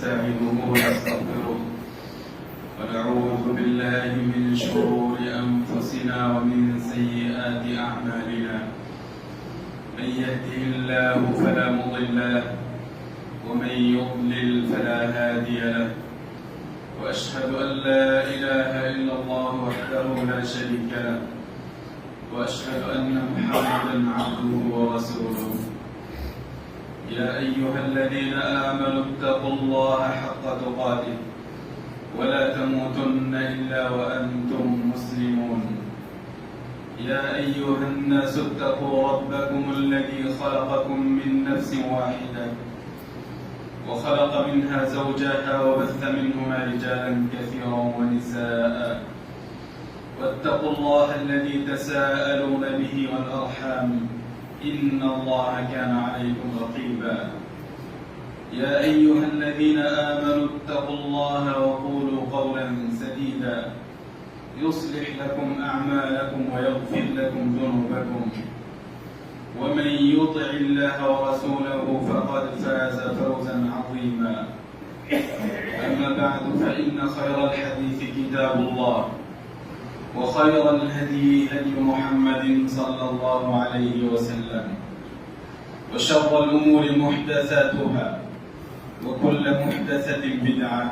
ونستعينه ونستغفره ونعوذ بالله من شرور أنفسنا ومن سيئات أعمالنا من يهده الله فلا مضل له ومن يضلل فلا هادي له وأشهد أن لا إله إلا الله وحده لا شريك له وأشهد أن محمدا عبده ورسوله يا أيها الذين آمنوا اتقوا الله حق تقاته ولا تموتن إلا وأنتم مسلمون يا أيها الناس اتقوا ربكم الذي خلقكم من نفس واحدة وخلق منها زوجها وبث منهما رجالا كثيرا ونساء واتقوا الله الذي تساءلون به والأرحام إن الله كان عليكم رقيبا يا أيها الذين آمنوا اتقوا الله وقولوا قولا سديدا يصلح لكم أعمالكم ويغفر لكم ذنوبكم ومن يطع الله ورسوله فقد فاز فوزا عظيما أما بعد فإن خير الحديث كتاب الله وخير الهدي هدي محمد صلى الله عليه وسلم وشر الأمور محدثاتها وكل محدثة بدعة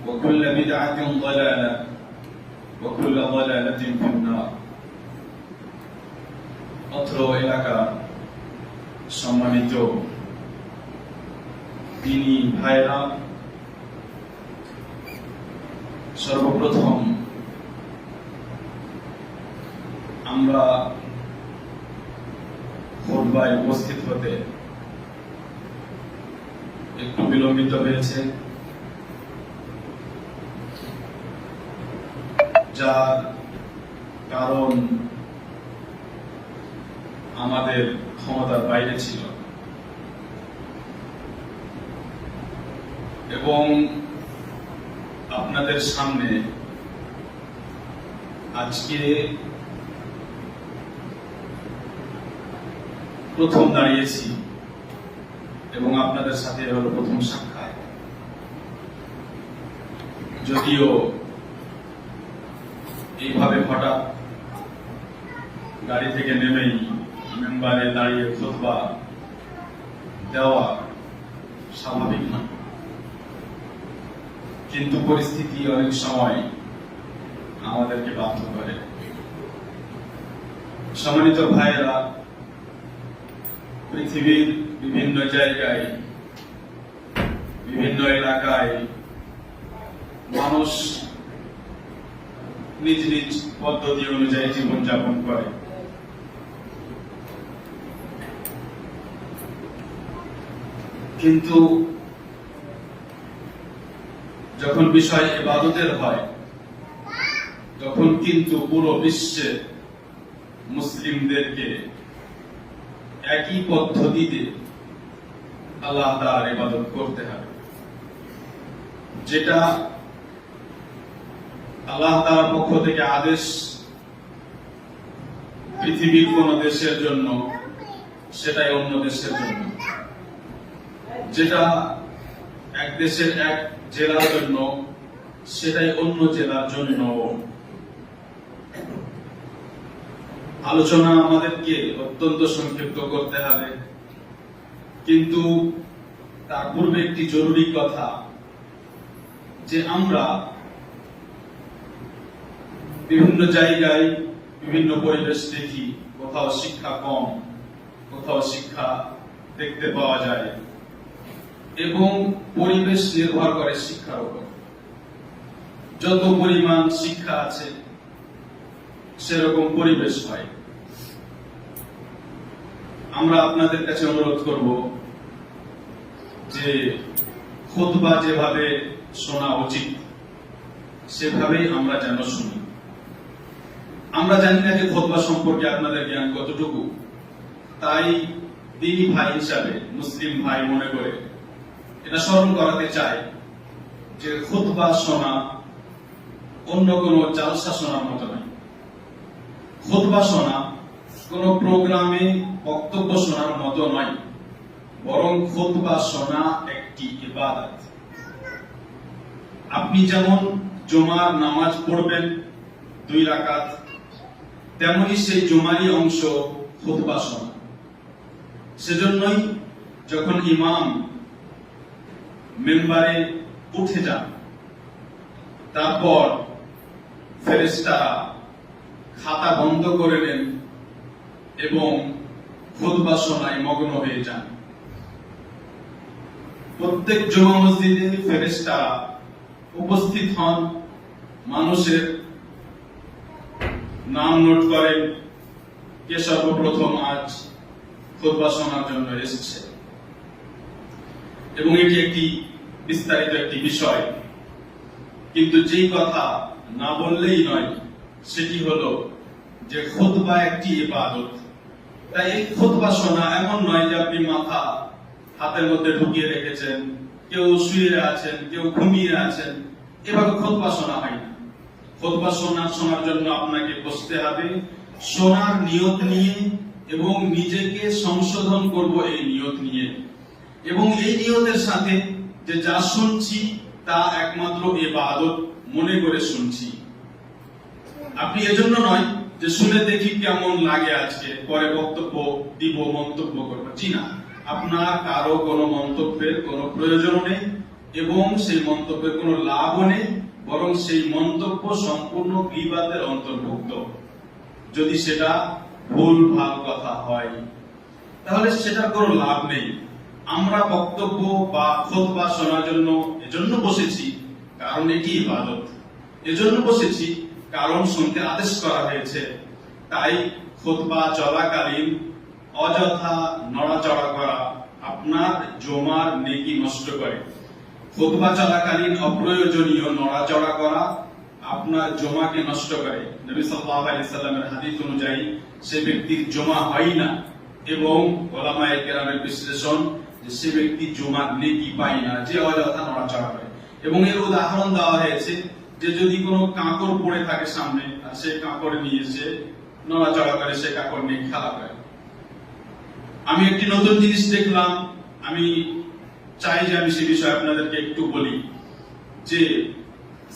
وكل بدعة ضلالة وكل ضلالة في النار অত্র এলাকার সম্মানিত দিনী ভাইরা, সর্বপ্রথম আমরা খুতবায় উপস্থিত হতে একটু বিলম্বিত হয়েছে, যার কারণ আমাদের ক্ষমতার বাইরে ছিল এবং আপনাদের সামনে আজকে প্রথম দাঁড়িয়েছি এবং আপনাদের সাথে হলো প্রথম সাক্ষাৎ। যদিও এইভাবে হঠাৎ গাড়ি থেকে নেমেই মেম্বারে দাঁড়িয়ে খুতবা দেওয়া স্বাভাবিক না, কিন্তু পরিস্থিতি অনেক সময় আমাদেরকে বাধ্য করে। সম্মানিত ভাইয়েরা, পৃথিবীর বিভিন্ন জায়গায় বিভিন্ন এলাকায় মানুষ নিজ নিজ পদ্ধতি অনুযায়ী জীবনযাপন করে। কিন্তু যখন বিষয় ইবাদতের হয়, তখন কিন্তু পুরো বিশ্বে মুসলিমদেরকে একই পদ্ধতিতে আল্লাহ তাআলার ইবাদত করতে হবে। যেটা আল্লাহ তাআলার পক্ষ থেকে আদেশ পৃথিবীর কোন দেশের জন্য, সেটাই অন্য দেশের জন্য। যেটা এক দেশের এক জেলার জন্য, সেটাই অন্য জেলার জন্য। আলোচনা আমাদেরকে অত্যন্ত সংক্ষিপ্ত করতে হবে, কিন্তু তার পূর্বে একটি জরুরি কথা, যে আমরা বিভিন্ন জায়গায় বিভিন্ন পরিবেশ দেখি, কোথাও শিক্ষা কম, কোথাও শিক্ষা দেখতে পাওয়া যায়, এবং পরিবেশ নির্ভর করে শিক্ষার উপর। যত পরিমাণ শিক্ষা আছে সেরকম পরিবেশ হয়। আমরা আপনাদের কাছে অনুরোধ করব যে খুতবা যেভাবে শোনা উচিত সেভাবেই আমরা যেন শুনি। আমরা জানি না যে খুতবা সম্পর্কে আপনাদের জ্ঞান কতটুকু, তাই দ্বীনি ভাই হিসাবে, মুসলিম ভাই মনে করে এটা স্মরণ করাতে চাই যে খুতবা শোনা অন্য কোন জালসা শোনার মতো নয়। খুতবা শোনা কোন প্রোগ্রামে বক্তব্য শোনার মতো নয়, বরং খুতবা শোনা একটি ইবাদত। আপনি যেমন জুমার নামাজ পড়বেন 2 রাকাত, তেমনি সেই জুমারই অংশ খুতবা শোনা। সেজন্যই যখন ইমাম মেম্বারে উঠে যান, তারপর ফেরেশতারা খাতা বন্ধ করে নেন এবং খুতবা শোনায় মগ্ন হয়ে যান। প্রত্যেক জুমা মসজিদে ফেরেশতারা উপস্থিত হন, মানুষের নাম নোট করেন, কে সর্বপ্রথম আজ খুতবা শোনার জন্য এসেছে। এবং এটি একটি বিস্তারিত একটি বিষয়, কিন্তু যেই কথা না বললেই নয় সেটি হলো যে খুতবা একটি ইবাদত। তাই এই খুতবা শোনা এমন নয় যে আপনি মাথা হাতের মধ্যে ঢুকিয়ে রেখেছেন, কেউ শুয়ে আছেন, কেউ ঘুমিয়ে আছেন, এভাবে খুতবা শোনা হয় না। খুতবা শোনার জন্য আপনাকে বসতে হবে শোনার নিয়ত নিয়ে এবং নিজেকে সংশোধন করব এই নিয়ত নিয়ে, এবং এই নিয়তের সাথে যে যা শুনছি তা একমাত্র ইবাদত মনে করে শুনছি। আপনি এজন্য নয় যে শুনে দেখি কেমন লাগে আজকে, পরে বক্তব্য দিব, মন্তব্য করব। জি না, আপনার কারো কোনো মন্তব্যের কোনো প্রয়োজন নেই এবং সেই মন্তব্যের কোনো লাভও নেই, বরং সেই মন্তব্য সম্পূর্ণ গীবাতের অন্তর্ভুক্ত। যদি সেটা ভুল ভাল কথা হয় তাহলে সেটার কোনো লাভ নেই। আমরা বক্তব্য বা খুতবা শোনার জন্য এজন্য বসেছি কারণ এটি ইবাদত, এজন্য বসেছি কারণ শুনতে আদেশ করা হয়েছে। তাই খুতবা চলাকালীন অযথা নড়াচড়া করা আপনার জুমার নেকি নষ্ট করে। খুতবা চলাকালীন অপ্রয়োজনীয় নড়াচড়া করা আপনার জুমাকে নষ্ট করে। নবী সাল্লাল্লাহু আলাইহি সাল্লামের হাদিস অনুযায়ী সে ব্যক্তির জুমা হয় না, এবং উলামায়ে কেরামের বিশ্লেষণ যে সে ব্যক্তি জুমার নেকি পায় না যে অযথা নড়াচড়া করে। এবং এর উদাহরণ দেওয়া হয়েছে যে যদি কোনো কাঁকড় পড়ে থাকে সামনে আর সে কাঁকড় নিয়ে এসে নড়াচড়া করে, সে কাঁকড় নিয়ে খেলা করে। আমি একটি নতুন জিনিস দেখলাম, আমি চাই যে আমি সে বিষয়ে আপনাদেরকে একটু বলি যে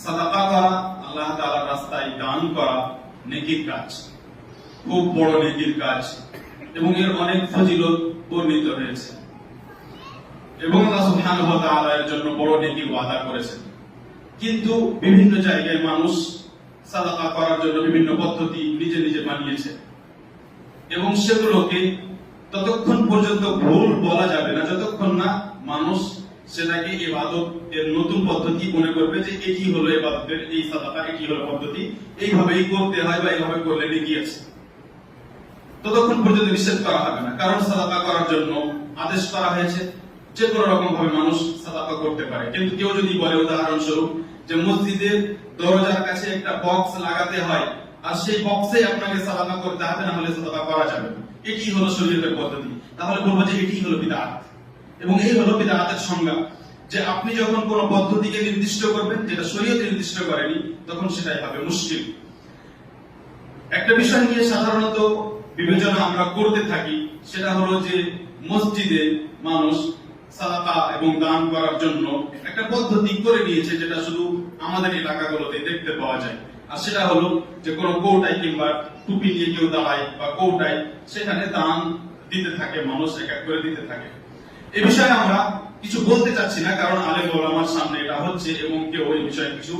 সাদাকা করা, আল্লাহ তাআলার রাস্তায় দান করা নেকির কাজ, খুব বড় নেকির কাজ, এবং এর অনেক ফজিলত বর্ণিত হয়েছে, এবং আল্লাহ সুবহানাহু ওয়া তাআলা এর জন্য বড় নেকির ওয়াদা করেছেন। কিন্তু বিভিন্ন জায়গায় মানুষ সাদাকা করার জন্য বিভিন্ন পদ্ধতি নিজে নিজে বানিয়েছে, এবং সেগুলোকে ততক্ষণ পর্যন্ত ভুল বলা যাবে না যতক্ষণ না মানুষ সেটাকে ইবাদত এর নতুন পদ্ধতি মনে করবে যে এটি হলো ইবাদতের এই সাদাকা, এটি হলো পদ্ধতি, এইভাবেই করতে হয় বা এইভাবে করলে নেকি আছে। ততক্ষণ পর্যন্ত নিষেধ করা হবে না, কারণ সাদাকা করার জন্য আদেশ করা হয়েছে। যে কোনো রকম ভাবে মানুষ সাদাকা করতে পারে। কিন্তু কেউ যদি বলে উদাহরণস্বরূপ যে মসজিদের দরজার কাছে একটা বক্স লাগাতে হয় আর সেই বক্সে আপনাকে সাদাকা করতে হবে, না হলে সাদাকা করা যাবে না, এটি হলো শরীয়তের পদ্ধতি, তাহলে বলবো যে এটি হলো বিদআত। এবং এই হলো বিদআতের সংজ্ঞা, যে আপনি যখন কোন পদ্ধতিকে নির্দিষ্ট করবেন যেটা শরীয়ত নির্দিষ্ট করেনি, তখন সেটাই হবে মুশকিল। একটা বিষয় নিয়ে সাধারণত বিবেচনা আমরা করতে থাকি, সেটা হলো যে মসজিদে মানুষ সাদাকা এবং দান করার জন্য একটা পদ্ধতি করে নিয়েছে যেটা শুধু আমাদের এলাকাগুলোতে দেখতে পাওয়া যায়। আর সেটা হলো যে কোনো কৌটায় কিংবা টুপি নিয়ে কেউ দাঁড়ায় বা কৌটায়, সেখানে দান দিতে থাকে, মানুষ এক এক করে দিতে থাকে। এই বিষয়ে আমরা কিছু বলতে চাচ্ছি না, কারণ আলেম ওলামার সামনে এটা হচ্ছে এবং কেউ এই বিষয়ে কিছু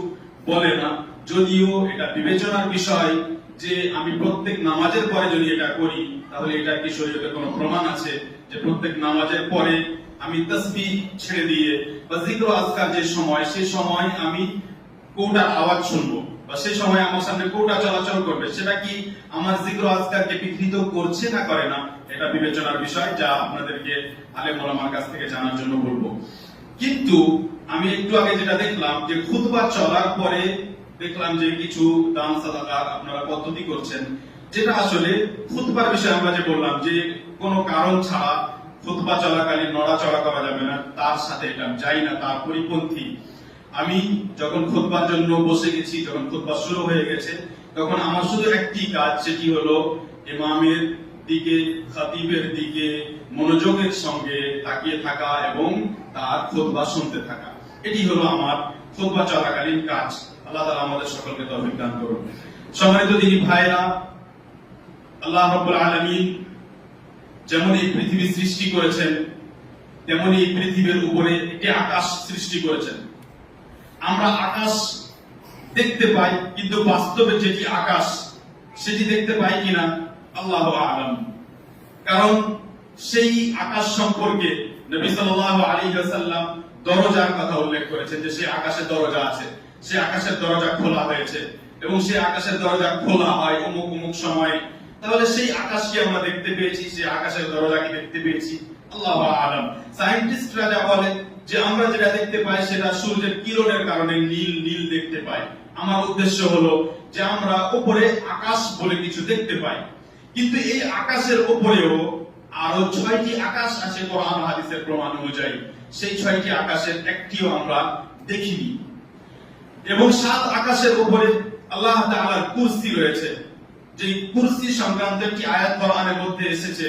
বলে না। যদিও এটা বিবেচনার বিষয় যে আমি প্রত্যেক নামাজের পরে যদি এটা করি তাহলে এটা কি শরীয়তে কোনো প্রমাণ আছে যে প্রত্যেক নামাজের পরে আমি তাসবিহ ছেড়ে দিয়ে বা জিক্র আজকার যে সময়, সেই সময় আমি কৌটার আওয়াজ শুনবো বা সেই সময় আমার সামনে কৌটা চলাচল করবে, সেটা কি আমার জিক্র আজকারকে বিঘ্নিত করছে না করে না, এটা বিবেচনার বিষয়, যা আপনাদেরকে আলেম ওলামার কাছ থেকে জানার জন্য বলবো। কিন্তু আমি একটু আগে যেটা দেখলাম যে খুতবা চলার পরে দেখলাম যে কিছু দান সাদাকার আপনারা পদ্ধতি করছেন, যেটা আসলে খুতবার বিষয়ে আমরা যে বললাম যে কোনো কারণ ছাড়া খুতবা চলাকালীন নড়াচড়া করা যাবে না, তার সাথে এটা যাই না, তার পরিপন্থী। আমি যখন খুতবার জন্য বসে গেছি, যখন খুতবা শুরু হয়ে গেছে, তখন আমার শুধু একটি কাজ, সেটি হলো ইমামের দিকে, খতিবের দিকে মনোযোগের সঙ্গে তাকিয়ে থাকা এবং তার খুতবা শুনতে থাকা। এটি হলো আমার খুতবা চলাকালীন কাজ। আল্লাহ তাআলা আমাদের সকলকে তৌফিক দান করুন। সম্মানিত দিনী ভাইরা, আল্লাহ রাব্বুল আলামিন যেমন এই পৃথিবী সৃষ্টি করেছেন, তেমনি এই পৃথিবীর উপরে একটি আকাশ সৃষ্টি করেছেন। আমরা আকাশ দেখতে পাই, কিন্তু বাস্তবে যেটি আকাশ সেটি দেখতে পাই কিনা আল্লাহু আ'লাম। কারণ সেই আকাশ সম্পর্কে নবী সাল্লাল্লাহু আলাইহি ওয়াসাল্লাম দরজার কথা উল্লেখ করেছেন যে সেই আকাশের দরজা আছে, সেই আকাশের দরজা খোলা হয়েছে এবং সেই আকাশের দরজা খোলা হয় অমুক অমুক সময়। তাহলে সেই আকাশকে আমরা দেখতে পেয়েছি, সেই আকাশের দরজাকে দেখতে পেয়েছি, আল্লাহু আ'লাম। সায়েন্টিস্টরা যা বলে যে আমরা যেটা দেখতে পাই সেটা সূর্যের কিরণের কারণে নীল নীল দেখতে পাই। আমার উদ্দেশ্য হলো যে আমরা উপরে আকাশ বলে কিছু দেখতে পাই, কিন্তু এই আকাশের উপরেও আরো 6টি আকাশ আছে কোরআন হাদিসের প্রমাণ অনুযায়ী। সেই 6টি আকাশের একটিও আমরা দেখিনি। এবং 7 আকাশের উপরে আল্লাহ তাআলার কুরসি রয়েছে, যে কুরসি সংক্রান্ত একটি আয়াত কোরআনের মধ্যে এসেছে,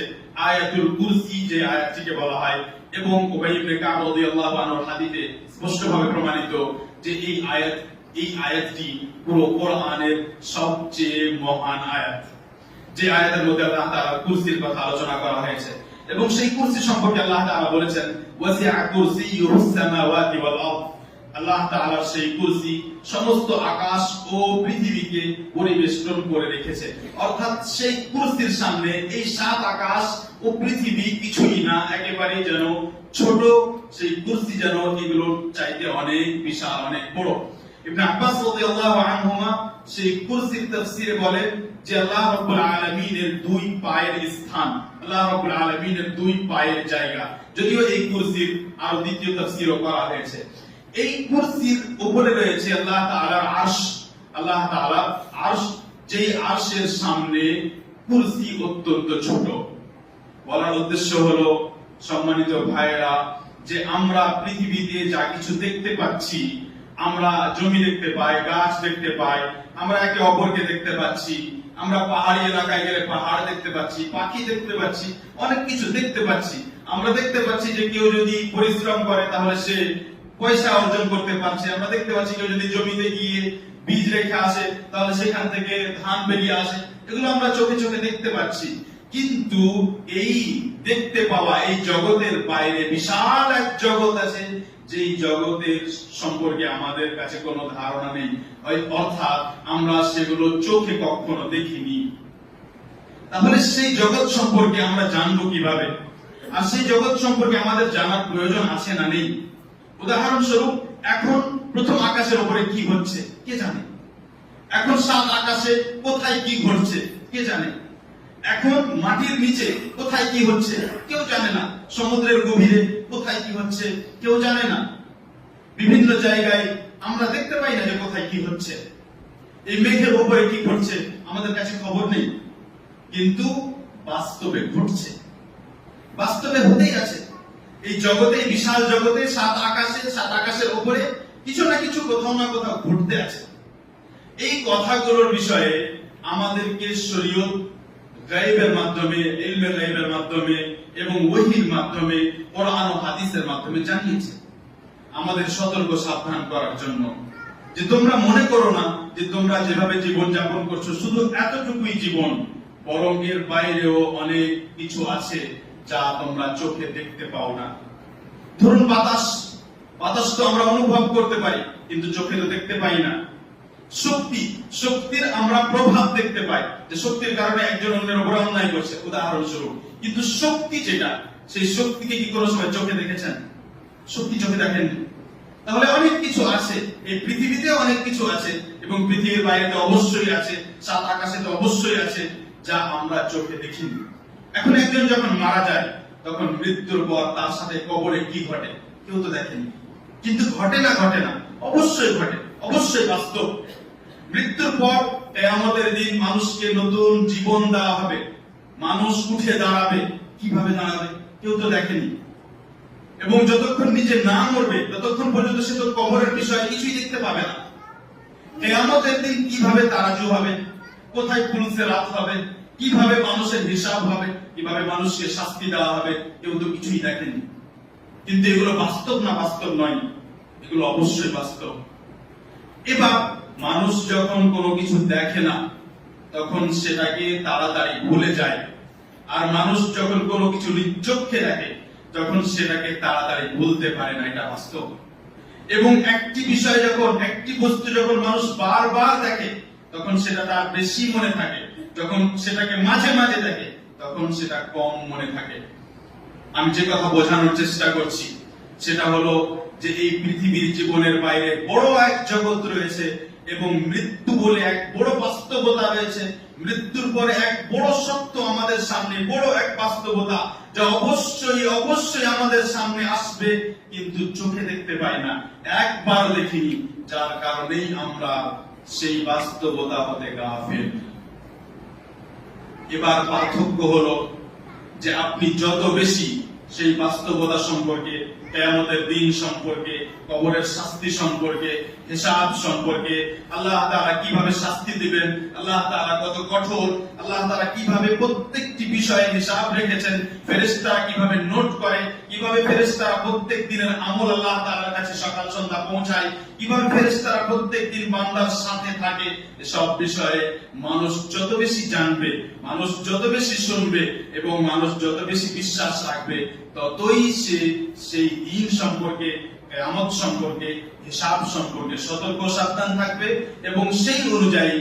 আয়াতুল কুরসি যে আয়াতটিকে বলা হয়। এবং উবাই ইবনে কাব রাদিয়াল্লাহু আনহুর হাদিসে স্পষ্টভাবে প্রমাণিত যে এই আয়াতটি পুরো কোরআনের সবচেয়ে মহান আয়াত, যে আয়াতের মধ্যে আল্লাহ তাআলার কুরসির কথা আলোচনা করা হয়েছে। এবং সেই কুরসি সম্পর্কে আল্লাহ তাআলা বলেছেন, ওয়াসিআ কুরসিয়ুহুস সামাওয়াতি ওয়াল আরদ। আল্লাহ তাআলার সেই কুরসি সমস্ত আকাশ ও পৃথিবীকে পরিবেষ্টন করে রেখেছে। অর্থাৎ সেই কুরসির সামনে এই 7 আকাশ ও পৃথিবী কিছুই না, একেবারে যেন ছোট। সেই কুরসি যেন এগুলোর চাইতে অনেক বিশাল, অনেক বড়। ইবনে আব্বাস রাদিয়াল্লাহু আনহুমা সেই কুরসির তাফসীরে বলেন যে আল্লাহ রাব্বুল আলামিনের 2 পায়ের স্থান, আল্লাহ রাব্বুল আলামিনের 2 পায়ের জায়গা। যদিও এই কুরসির আরো দ্বিতীয় তাফসীরও করা হয়েছে। এই কুরসির উপরে রয়েছে আল্লাহ তাআলার আরশ। আল্লাহ তাআলার আরশ, যেই আরশের সামনে কুরসি অত্যন্ত ছোট। বলার উদ্দেশ্য হলো, সম্মানিত ভাইরা, যে আমরা পৃথিবীতে যা কিছু দেখতে পাচ্ছি, আমরা জমি দেখতে পাই, গাছ দেখতে পাই, আমরা একে অপরকে দেখতে পাচ্ছি, আমরা পাহাড়ি এলাকায় গেলে পাহাড় দেখতে পাচ্ছি, পাখি দেখতে পাচ্ছি, অনেক কিছু দেখতে পাচ্ছি। আমরা দেখতে পাচ্ছি যে কেউ যদি পরিশ্রম করে তাহলে সে পয়সা অর্জন করতে পারছে। আমরা দেখতে পাচ্ছি কেউ যদি জমিতে গিয়ে বীজ রেখে আসে তাহলে সেখান থেকে ধান বেরিয়ে আসে। এগুলো আমরা চোখে চোখে দেখতে পাচ্ছি। কিন্তু এই দেখতে পাওয়া এই জগতের বাইরে বিশাল এক জগৎ আছে, যেই জগতের সম্পর্কে আমাদের কাছে কোনো ধারণা নেই, অর্থাৎ আমরা সেগুলো চোখে কখনো দেখিনি। তাহলে সেই জগৎ সম্পর্কে আমরা জানবো কিভাবে? আর সেই জগৎ সম্পর্কে আমাদের জানার প্রয়োজন আছে না নেই? উদাহরণস্বরূপ, এখন প্রথম আকাশের উপরে কি হচ্ছে কে জানে? এখন 7 আকাশে কোথায় কি ঘটছে কে জানে? এখন মাটির নিচে কোথায় কি হচ্ছে কেউ জানে না। সমুদ্রের গভীরে কোথায় কি হচ্ছে কেউ জানে না। বিভিন্ন জায়গায় আমরা দেখতে পাই না যে কোথায় কি হচ্ছে। এই মেঘের উপরে কি ঘটছে আমাদের কাছে খবর নেই, কিন্তু বাস্তবে ঘটছে, বাস্তবে হতেই আছে। এই জগতে, এই বিশাল জগতে 7 আকাশের উপরে কিছু না কিছু কোথাও না কোথাও ঘটতে আছে। এই কথাগুলোর বিষয়ে আমাদেরকে শরীয়ত গায়বের মাধ্যমে, ইলমে গায়বের মাধ্যমে এবং ওহীর মাধ্যমে, কোরআন ও হাদিসের মাধ্যমে জানিয়েছে, আমাদের সতর্ক সাবধান করার জন্য। যে তোমরা মনে করো না যে তোমরা যেভাবে জীবন যাপন করছো শুধু এতটুকুই জীবন, বরং এর বাইরেও অনেক কিছু আছে যা তোমরা চোখে দেখতে পাও না। ধরুন বাতাস তো আমরা অনুভব করতে পারি, কিন্তু চোখে তো দেখতে পাই না। শক্তির আমরা প্রভাব দেখতে পাই, যে শক্তির কারণে একজন অন্যের উপর অন্যায় করছে, উদাহরণস্বরূপ। কিন্তু শক্তি যেটা, সেই শক্তিকে কি কোনো সময় চোখে দেখেছেন? শক্তি চোখে দেখেননি। তাহলে অনেক কিছু আছে, এই পৃথিবীতে অনেক কিছু আছে, এবং পৃথিবীর বাইরে অবশ্যই আছে, 7 আকাশে তো অবশ্যই আছে, যা আমরা চোখে দেখিনি। এখন একজন যখন মারা যায়, তখন মৃত্যুর পর তার সাথে কবরে কি ঘটে কেউ তো দেখেনি। কিন্তু ঘটে না অবশ্যই ঘটে, অবশ্যই বাস্তব। মৃত্যুর পর কিয়ামতের দিন মানুষকে নতুন জীবন দেওয়া হবে, মানুষ উঠে দাঁড়াবে। কিভাবে দাঁড়াবে কেউ তো দেখেনি। এবং যতক্ষণ নিজে না মরবে ততক্ষণ পর্যন্ত সে তো কবরের বিষয়ে কিছুই দেখতে পাবে না। কিয়ামতের দিন কিভাবে তারাজু হবে, কোথায় পুলিশের রাত হবে, কিভাবে মানুষের হিসাব হবে, কিভাবে মানুষকে শাস্তি দেওয়া হবে, কেউ তো কিছুই দেখেনি। কিন্তু এগুলো বাস্তব না বাস্তব নয়? এগুলো অবশ্যই বাস্তব। এবার মানুষ যখন কোনো কিছু দেখে না তখন সেটাকে তাড়াতাড়ি ভুলে যায়, আর মানুষ যখন কোনো কিছু নিচোখে দেখে তখন সেটাকে তাড়াতাড়ি ভুলতে পারে না, এটা বাস্তব। এবং একটি বিষয় যখন, একটি বস্তু যখন মানুষ বারবার দেখে তখন সেটা তার বেশি মনে থাকে, যখন সেটাকে মাঝে মাঝে দেখে তখন সেটা কম মনে থাকে। আমি যে কথা বোঝানোর চেষ্টা করছি সেটা হলো যে এই পৃথিবীর জীবনের বাইরে বড় এক জগৎ রয়েছে এবং মৃত্যু বলে এক বড় বাস্তবতা রয়েছে। মৃত্যুর পরে এক বড় সত্য আমাদের সামনে, বড় এক বাস্তবতা যা অবশ্যই অবশ্যই আমাদের সামনে আসবে, কিন্তু চোখে দেখতে পাই না, একবার দেখিনি, যার কারণেই আমরা সেই বাস্তবতা হতে গাফিল। এবার পার্থক্য হলো যে আপনি যত বেশি সেই বাস্তবতা সম্পর্কে, কিয়ামতের দিন সম্পর্কে, কবরের শাস্তি সম্পর্কে, হিসাব সম্পর্কে, আল্লাহ তাআলা কিভাবে শাস্তি দিবেন, আল্লাহ তাআলা কত কঠোর, আল্লাহ তাআলা কিভাবে প্রত্যেকটি বিষয়ে হিসাব রেখেছেন, ফেরেশতারা কিভাবে নোট করে, কিভাবে ফেরেশতারা প্রত্যেক দিনের আমল আল্লাহ তাআলার কাছে সকাল সন্ধ্যা পৌঁছায়, কিভাবে ফেরেশতারা প্রত্যেক দিন বান্দার সাথে থাকে, এসব বিষয়ে মানুষ যত বেশি জানবে, মানুষ যত বেশি শুনবে এবং মানুষ যত বেশি বিশ্বাস রাখবে, ততই সে সেই দিন সম্পর্কে, কিয়ামত সম্পর্কে, হিসাব সম্পর্কে সতর্ক সাবধান থাকবে এবং সেই অনুযায়ী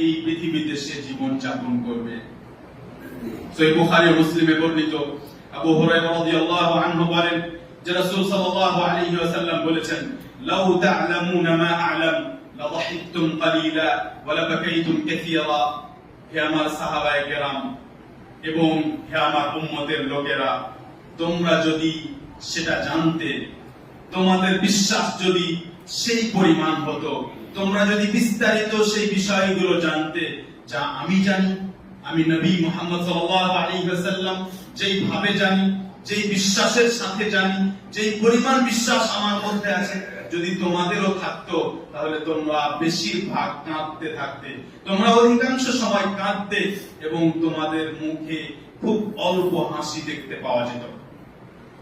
এই পৃথিবীতে সে জীবন যাপন করবে। সহিহ বুখারী ও মুসলিমে বর্ণিত আবু হুরায়রা রাদিয়াল্লাহু আনহু বলেন যে রাসূল সাল্লাল্লাহু আলাইহি ওয়াসাল্লাম বলেছেন, লাউ তা'লামুনা মা আ'লাম লাযাহিকতুম কালিলা ওয়া লাবাকাইতুম কাসীরা। হে আমার সাহাবায়ে কেরাম এবং হে আমার উম্মতের লোকেরা, তোমরা যদি সেটা জানতে, তোমাদের বিশ্বাস যদি সেই পরিমাণ হতো, তোমরা যদি বিস্তারিত সেই বিষয়গুলো জানতে যা আমি জানি, আমি নবী মুহাম্মদ সাল্লাল্লাহু আলাইহি ওয়াসাল্লাম যেইভাবে জানি, যেই বিশ্বাসের সাথে জানি, যেই পরিমাণ বিশ্বাস আমার মধ্যে আছে, যদি তোমাদেরও থাকতো তাহলে তোমরা বেশিরভাগ কাঁদতে থাকতে, তোমরা অধিকাংশ সময় কাঁদতে এবং তোমাদের মুখে খুব অল্প হাসি দেখতে পাওয়া যেত।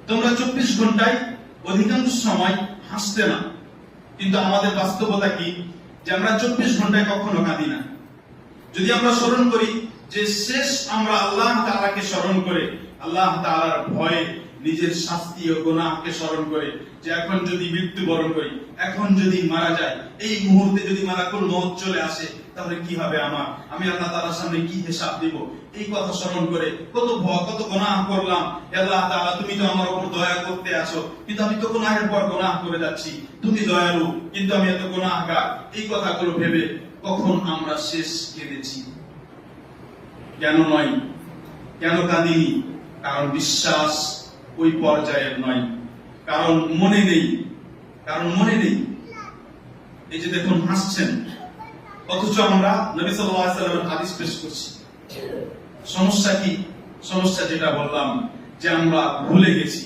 তোমরা 24 ঘন্টায় অধিকাংশ সময় হাসতে না, কিন্তু আমাদের বাস্তবতা কি যে আমরা 24 ঘন্টায় কখনো কাঁদি না। যদি আমরা স্মরণ করি যে শেষ আমরা আল্লাহ তাআলাকে স্মরণ করে, আল্লাহ তাআলার ভয়ে, নিজের শাস্তি ও গুনাহকে স্মরণ করে যে এখন যদি মৃত্যুবরণ করি, এখন যদি মারা যায়, এই মুহূর্তে যদি মালাকুল মউত চলে আসে তাহলে কি হবে আমার, আমি আল্লাহ তাআলার সামনে কি হিসাব দিব, এই কথা স্মরণ করে কত ভয়, কত গুনাহ করলাম, আল্লাহ তাআলা তুমি তো আমার উপর দয়া করতে আছো, কিন্তু আমি তো গুনাহের পর গুনাহ করে যাচ্ছি, তুমি দয়ালু কিন্তু আমি এত গুনাহগার, এই কথাগুলো ভেবে কখন আমরা শেষ কেঁদেছি? কেন নয়, কেন কাঁদিনি? কারণ বিশ্বাস ওই পর্যায়ের নয়, কারণ মনে নেই, কারণ মনে নেই। এই যে দেখুন হাসছেন, অথচ আমরা নবী সাল্লাল্লাহু আলাইহি ওয়াসাল্লামের হাদিস পেশ করছি। সমস্যা কি? সমস্যা যেটা বললাম যে আমরা ভুলে গেছি।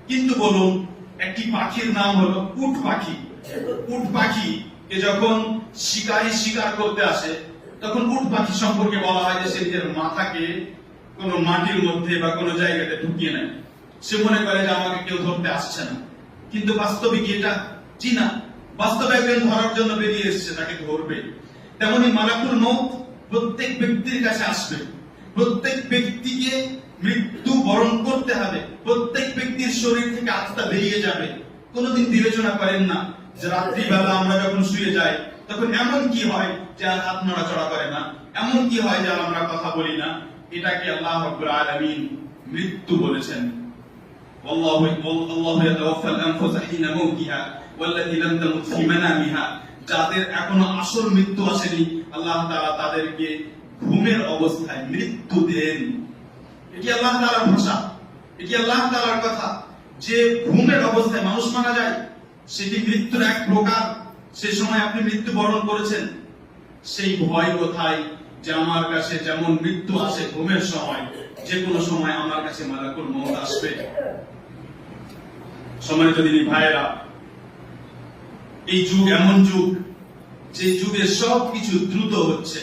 কিন্তু বলুন, একটি পাখির নাম হলো উট পাখি। উট পাখিকে যখন শিকারী শিকার করতে আসে তখন উট পাখি সম্পর্কে বলা হয় যে সে নিজের মাথাকে কোনো মাটির মধ্যে বা কোনো জায়গাতে ঢুকিয়ে নেয়, সে মনে করে যে আমাকে কেউ ধরতে আসছে না। কিন্তু বাস্তবিক এটা জি না, বাস্তবে একজন ধরার জন্য বেরিয়ে এসেছে, তাকে ধরবে। তেমনি মালাকুল মউত প্রত্যেক ব্যক্তির কাছে আসবে, প্রত্যেক ব্যক্তিকে মৃত্যু বরণ করতে হবে, প্রত্যেক ব্যক্তির শরীর থেকে আত্মা বেরিয়ে যাবে। কোনোদিন বিবেচনা করেন না যে রাত্রিবেলা আমরা যখন শুয়ে যাই তখন এমন কি হয় যে হাত নড়াচড়া করে না, এমন কি হয় যে আমরা কথা বলি না? এটাকে আল্লাহ রাব্বুল আলামিন মৃত্যু বলেছেন। আল্লাহু ইয়াতাওয়াফাল আনফুসা হিনা মাউতিহা ওয়াল্লাতী লাম তামুত ফি মানামিহা। যাদের এখনো আসল মৃত্যু আসেনি, আল্লাহ তাআলা তাদেরকে ঘুমের অবস্থায় মৃত্যু দেন। এটি আল্লাহ তাআলার ভাষা, এটি আল্লাহ তাআলার কথা যে ঘুমের অবস্থায় মানুষ মারা যায়, সেটি মৃত্যুর এক প্রকার। সেই সময় আপনি মৃত্যুবরণ করেছেন, সেই ভয় কোথায় যে আমার কাছে যেমন মৃত্যু আসে ঘুমের সময়, যে কোনো সময় আমার কাছে মালাকুল মউত আসবে। সম্মানিত দিনী ভাইয়েরা, এই যুগ এমন যুগ যে যুগে সবকিছু দ্রুত হচ্ছে।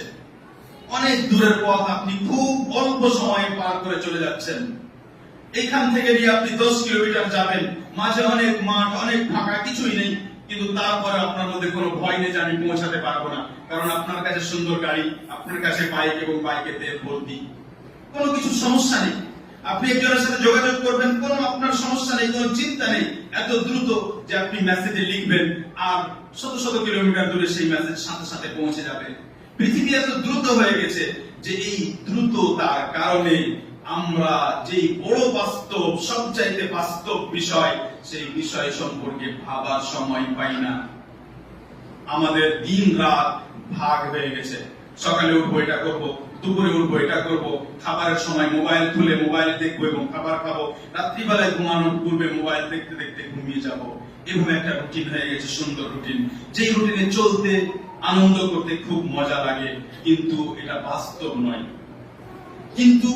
অনেক দূরের পথ আপনি খুব অল্প সময়ে পার করে চলে যাচ্ছেন। এইখান থেকে নিয়ে আপনি 10 কিলোমিটার যাবেন, মাঝে অনেক মাঠ, অনেক ফাঁকা, কিছুই নেই, কিন্তু তারপরে আপনার মধ্যে কোনো ভয় নেই যে আমি পৌঁছাতে পারবো না, কারণ আপনার কাছে সুন্দর গাড়ি, আপনার কাছে বাইক এবং বাইকের তেল ভর্তি, কোনো কিছু সমস্যা নেই। আপনি একজনের সাথে যোগাযোগ করবেন, কোনো আপনার সমস্যা নেই, কোনো চিন্তা নেই, এত দ্রুত যে আপনি মেসেজে লিখবেন আর শত শত কিলোমিটার দূরে সেই মেসেজ সাথে সাথে পৌঁছে যাবে। পৃথিবী এত দ্রুত হয়ে গেছে যে এই দ্রুততার কারণে আমরা যেই বড় বাস্তব, সবচাইতে বাস্তব বিষয়, সেই বিষয় সম্পর্কে ভাবার সময় পাই না। আমাদের দিন রাত ভাগ হয়ে গেছে। সকালে উঠবো এটা করবো, দুপুরে উঠবো এটা করবো, খাবারের সময় মোবাইল খুলে মোবাইল দেখবো এবং খাবার খাবো, রাত্রিবেলায় ঘুমানোর পূর্বে মোবাইল দেখতে দেখতে ঘুমিয়ে যাব। এভাবে একটা রুটিন হয়ে গেছে, সুন্দর রুটিন, যেই রুটিনে চলতে, আনন্দ করতে খুব মজা লাগে, কিন্তু এটা বাস্তব নয়। কিন্তু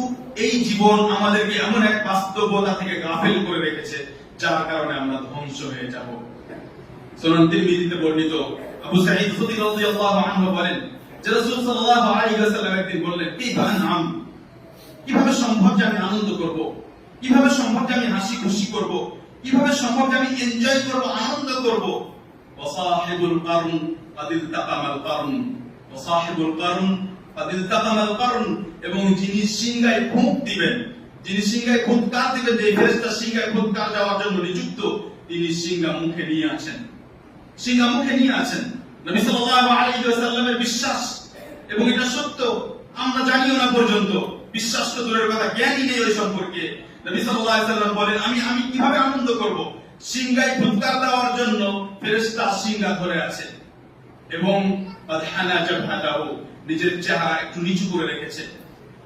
এই জীবন আমাদেরকে এমন এক বাস্তবতা থেকে গাফেল করে রেখেছে, যার কারণে আমরা ধ্বংস হয়ে যাব। সুনান তিরমিজিতে বর্ণিত আবু সাঈদ খুদরি রাদিয়াল্লাহু আনহু বলেন যে রাসূল সাল্লাল্লাহু আলাইহি ওয়াসাল্লাম একদিন বললেন, কিভাবে সম্ভব যে আমি আনন্দ করব, কিভাবে সম্ভব যে আমি হাসি খুশি করব, কিভাবে সম্ভব যে আমি এনজয় করব, আনন্দ করব। ওয়াসাহিবুল কারন ক্বাদ ইলতাকামাল কারন, ওয়াসাহিবুল কারন ক্বাদ ইলতাকামাল কারন, এবং যিনি সিংহায় ফুঁক দিবেন, যিনি সিংহায় ফুৎকার দিবেন, যে ফেরেশতা সিংহায় ফুৎকার দেওয়ার জন্য নিযুক্ত, তিনি সিংহা মুখে নিয়ে আছেন, সিংহা মুখে নিয়ে আছেন। নবী সাল্লাল্লাহু আলাইহি ওয়াসাল্লামের বিশ্বাস, এবং এটা সত্য, আমরা জানিও না পর্যন্ত, বিশ্বাস তো দূরের কথা, জ্ঞানই নেই ওই সম্পর্কে। নবী সাল্লাল্লাহু আলাইহি ওয়াসাল্লাম বলেন, আমি কিভাবে আনন্দ করব? সিংহায় ফুৎকার দেওয়ার জন্য ফেরেশতা সিংহা ধরে আছে, এবং আদহানা জাবহাতাহু, নিজের চেহারা একটু নিচু করে রেখেছে,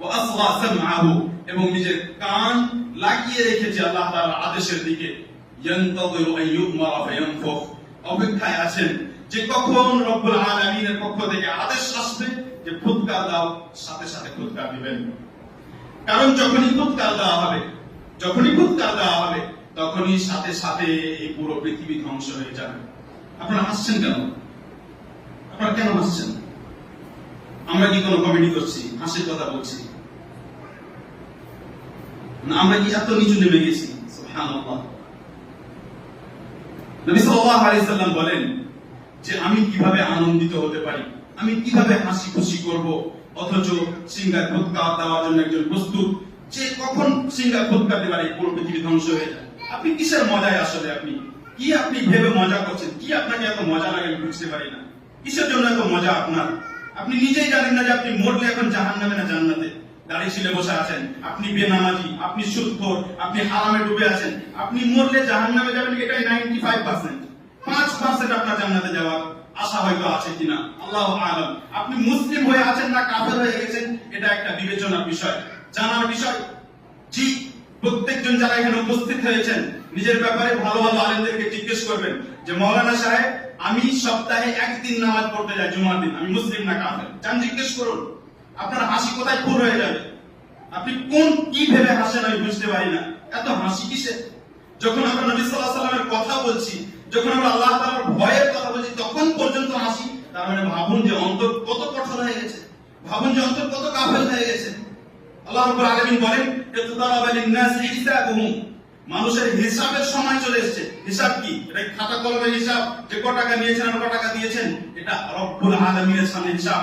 ওয়া আসগা সামআহু, এবং নিজের কান লাগিয়ে রেখেছে আল্লাহ তাআলার আদেশের দিকে, ইয়ানতাযিরু আন ইউমারা ফায়ানফুখ, অপেক্ষায় আছেন যে কখন রব্বুল আলামিনের পক্ষ থেকে আদেশ আসবে যে ফুৎকার দাও, সাথে সাথে ফুৎকার দিবেন। কারণ যখনই ফুৎকার দেওয়া হবে, তখনই সাথে সাথে এই পুরো পৃথিবী ধ্বংস হয়ে যাবে। আপনারা হাসছেন কেন? আপনারা কেন হাসছেন? আমরা কি কোনো কমেডি করছি, হাসির কথা বলছি? না, আমরা কি এত নিচু নেমে গেছি? সুবহানাল্লাহ। নবী সাল্লাল্লাহু আলাইহি সাল্লাম বলেন যে আমি কিভাবে আনন্দিত হতে পারি, আমি কিভাবে হাসি খুশি করব, অথচ সিংহায় ফুৎকার দেওয়ার জন্য একজন প্রস্তুত, যে কখন সিংহায় ফুৎকার দেবার এই পুরো পৃথিবী ধ্বংস হয়ে যায়। আপনি কিসের মজায় আসলে, আপনি ভেবে মজা করছেন? কি আপনাকে এত মজা লাগে আমি বুঝতে পারি না। কিসের জন্য এত মজা আপনার? আপনি নিজেই জানেন না যে আপনি মরলে এখন জাহান্নামে না জান্নাতে। দাড়ি ছিলে বসে আছেন, আপনি বেনামাজি, আপনি সুদখোর, আপনি হারামে ডুবে আছেন, আপনি মরলে জাহান্নামে যাবেন, এটাই 95%। 5% আপনার জান্নাতে যাওয়ার আশা হয়তো আছে কিনা আল্লাহু আ'লাম। আপনি মুসলিম হয়ে আছেন না কাফের হয়ে গেছেন, এটা একটা বিবেচনার বিষয়, জানার বিষয়। জি, প্রত্যেকজন যারা এখানে উপস্থিত হয়েছেন, নিজের ব্যাপারে ভালো ভালো আলেমদেরকে জিজ্ঞেস করবেন যে মাওলানা সাহেব, আমি সপ্তাহে একদিন নামাজ পড়তে যাই, জুমার দিন, আমি মুসলিম না কাফের? জান, জিজ্ঞেস করুন। আপনার হাসি কোথায় ফুল হয়ে যাবে। আপনি কি ভেবে হাসেন আমি বুঝতে পারি না। এত হাসি কিসে? যখন আমরা নবী সাল্লাল্লাহু আলাইহি ওয়াসাল্লামের কথা বলছি, যখন আমরা আল্লাহ তাআলার ভয়ের কথা বলছি, তখন পর্যন্ত হাসি, তার মানে ভাবুন যে অন্তর কত কঠোর হয়ে গেছে, ভাবুন যে অন্তর কত কাফের হয়ে গেছে। আল্লাহ রাব্বুল আলামিন বলেন, ইকতারাবা লিন-নাসি হিসাবুহুম, মানুষের হিসাবের সময় চলে এসেছে। হিসাব কি? এটা খাতা কলমের হিসাব, যে কত টাকা নিয়েছেন আর কত টাকা দিয়েছেন, এটা রব্বুল আলামিনের সামনে হিসাব।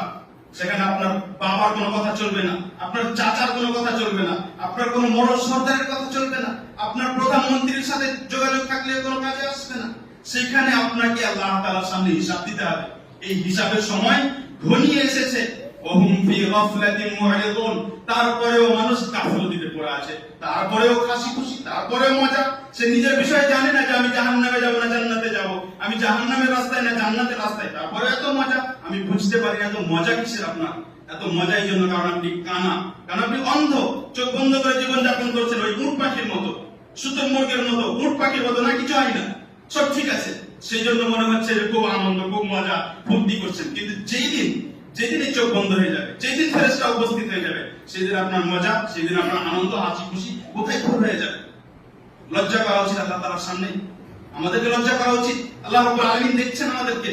সেখানে আপনার বাবার কোনো কথা চলবে না, আপনার চাচার কোনো কথা চলবে না, আপনার কোনো মরল সর্দারের কথা চলবে না, আপনার প্রধানমন্ত্রীর সাথে যোগাযোগ থাকলে কোনো কাজে আসবে না। সেখানে আপনাকে আল্লাহ তাআলার সামনে হিসাব দিতে হবে। এই হিসাবের সময় ঘনিয়ে এসেছে। ওহুম ফি গাফলাতিন মু'রিদুন, তারপরেও মানুষ গাফলতিতে পড়ে আছে, তারপরেও হাসি খুশি, তারপরেও মজা। সে নিজের বিষয়ে জানে না যে আমি জাহান্নামে যাব না জান্নাতে যাব, আমি জাহান্নামের রাস্তায় না জান্নাতের রাস্তায়, তারপরে এত মজা। আমি বুঝতে পারি না এত মজা কিসের আপনার। এত মজার জন্য কারণ আপনি কানা, কারণ আপনি অন্ধ, চোখ বন্ধ করে জীবন যাপন করছেন ওই উট পাখির মতো, সুতোর মুরগের মতো, উট পাখির মতো, না কিছু হয় না, সব ঠিক আছে। সেই জন্য মনে হচ্ছে যে খুব আনন্দ, খুব মজা, ফুর্তি করছেন। কিন্তু যেদিন এই চোখ বন্ধ হয়ে যাবে, যেদিন ফেরেশতা উপস্থিত হয়ে যাবে, সেদিন আপনার মজা, সেদিন আপনার আনন্দ, হাসি খুশি কোথায় ফুল হয়ে যাবে। লজ্জা করা উচিত আল্লাহ তাআলার সামনে, আমাদেরকে লজ্জা করা উচিত। আল্লাহ রাব্বুল আলামিন দেখছেন আমাদেরকে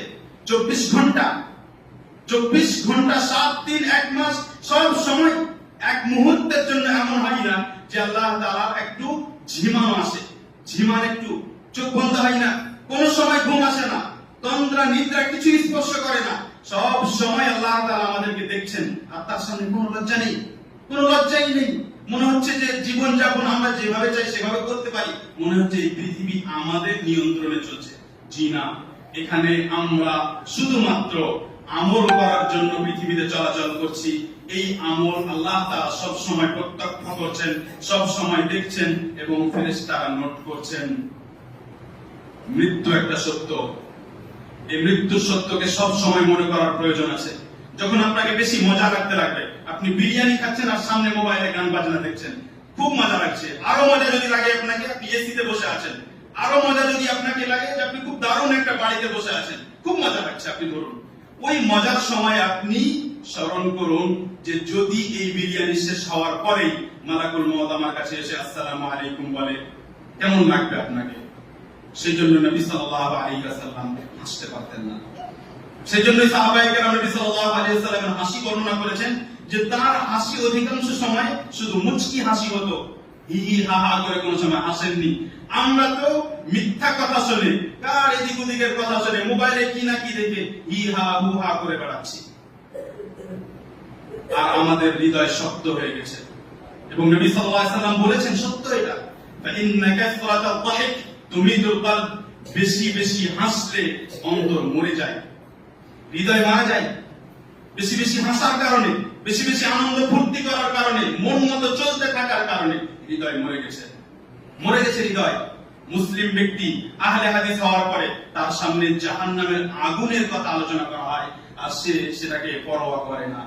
24 ঘন্টা, 7 দিন, 1 মাস, সব সময়। এক মুহূর্তের জন্য এমন হয় না যে আল্লাহ তাআলা একটু ঝিমানো আসে, ঝিমান একটু, চোখ বন্ধ হয় না, কোন সময় ঘুম আসে না, তন্দ্রা নিদ্রা কিছু স্পর্শ করে না, সব সময় আল্লাহ তাআলা আমাদেরকে দেখছেন, আর তার সামনে কোনো লজ্জা নেই, কোনো লজ্জাই নেই। মনে হচ্ছে যে জীবন যাপন আমরা যেভাবে চাই সেভাবে করতে পারি, মনে হচ্ছে এই পৃথিবী আমাদের নিয়ন্ত্রণে চলছে। জি না, এখানে আমরা শুধুমাত্র আমল করার জন্য পৃথিবীতে চলাচল করছি। এই আমল আল্লাহ তাআলা সব সময় প্রত্যক্ষ করছেন, সব সময় দেখছেন এবং ফেরেশতারা নোট করছেন। মৃত্যু একটা সত্য, এই মৃত্যুর সত্যকে সব সময় মনে করার প্রয়োজন আছে। যখন আপনাকে বেশি মজা লাগতে লাগবে, আপনি বিরিয়ানি খাচ্ছেন আর সামনে মোবাইলে গান বাজনা দেখছেন, খুব মজা লাগছে। আরো মজা যদি লাগে আপনাকে, আপনি এসিতে বসে আছেন, আরো মজা যদি আপনাকে লাগে যে আপনি খুব দারুণ একটা বাড়িতে বসে আছেন, খুব মজা লাগছে, আপনি ধরুন ওই মজার সময় আপনি স্মরণ করুন যে যদি এই বিরিয়ানি শেষ হওয়ার পরেই মালাকুল মউত আমার কাছে এসে আসসালামু আলাইকুম বলে, কেমন লাগবে আপনাকে? সেই জন্য নবী সাল্লাল্লাহু আলাইহি ওয়াসাল্লাম হাসতে পারতেন না। সেই জন্য সাহাবায়ে কেরাম নবী সাল্লাল্লাহু আলাইহি ওয়াসাল্লামের হাসি বর্ণনা করেছেন যে তার হাসি অধিকাংশ সময় শুধু মুচকি হাসি হতো, হি হি হা হা করে কোনো সময় হাসেননি। আমরা তো মিথ্যা কথা শুনে, কার এদিক ওদিকের কথা শুনে, মোবাইলে কি না কি দেখে হি হা হু হা করে বেড়াচ্ছি, আর আমাদের হৃদয় শক্ত হয়ে গেছে। এবং নবী সাল্লাল্লাহু আলাইহি ওয়াসাল্লাম বলেছেন সত্য এটা, ফাইন্না কাসরাতাল যাহিক তুমিদুল কলব, বেশি বেশি হাসলে অন্তর মরে যায়, হৃদয় মারা যায়। বেশি বেশি হাসার কারণে, বেশি বেশি আনন্দ ফুর্তি করার কারণে, মন মতো চলতে থাকার কারণে হৃদয় মরে গেছে, মরে গেছে হৃদয়। মুসলিম ব্যক্তি আহলে হাদিস হওয়ার পরে তার সামনে জাহান্নামের আগুনের কথা আলোচনা করা হয় আর সে সেটাকে পরোয়া করে না।